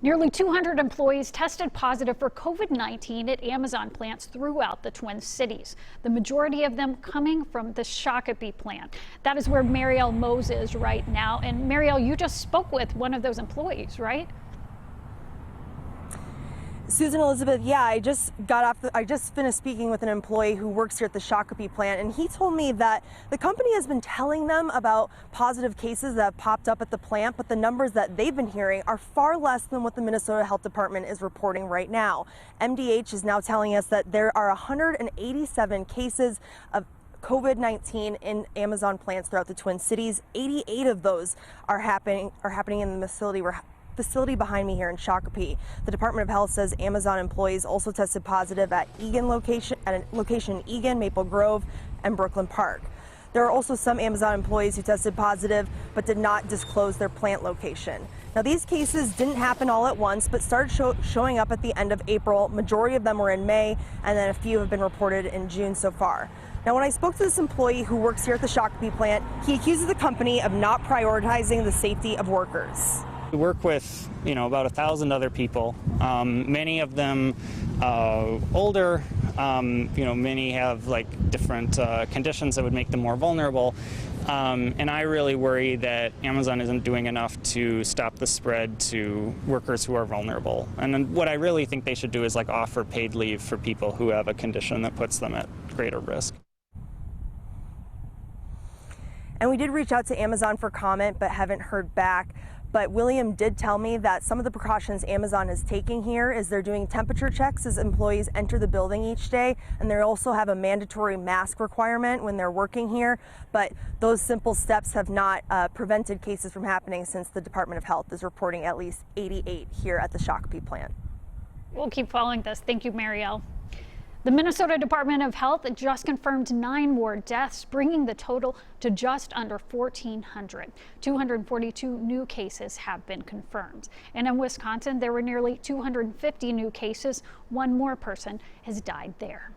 Nearly 200 employees tested positive for COVID-19 at Amazon plants throughout the Twin Cities. The majority of them coming from the Shakopee plant. That is where Marielle Mose is right now. And Marielle, you just spoke with one of those employees, right? Susan Elizabeth, yeah, I just finished speaking with an employee who works here at the Shakopee plant, and he told me that the company has been telling them about positive cases that have popped up at the plant, but the numbers that they've been hearing are far less than what the Minnesota Health Department is reporting right now. MDH is now telling us that there are 187 cases of COVID-19 in Amazon plants throughout the Twin Cities. 88 of those are happening in the facility behind me here in Shakopee. The Department of Health says Amazon employees also tested positive at a location in Eagan, Maple Grove, and Brooklyn Park. There are also some Amazon employees who tested positive but did not disclose their plant location. Now, these cases didn't happen all at once, but started showing up at the end of April. Majority of them were in May, and then a few have been reported in June so far. Now, when I spoke to this employee who works here at the Shakopee plant, he accuses the company of not prioritizing the safety of workers. We work with, about 1,000 other people, many of them older, many have different conditions that would make them more vulnerable. And I really worry that Amazon isn't doing enough to stop the spread to workers who are vulnerable. And then what I really think they should do is offer paid leave for people who have a condition that puts them at greater risk. And we did reach out to Amazon for comment, but haven't heard back. But William did tell me that some of the precautions Amazon is taking here is they're doing temperature checks as employees enter the building each day, and they also have a mandatory mask requirement when they're working here. But those simple steps have not prevented cases from happening since the Department of Health is reporting at least 88 here at the Shakopee plant. We'll keep following this. Thank you, Marielle. The Minnesota Department of Health just confirmed 9 more deaths, bringing the total to just under 1,400. 242 new cases have been confirmed. And in Wisconsin, there were nearly 250 new cases. One more person has died there.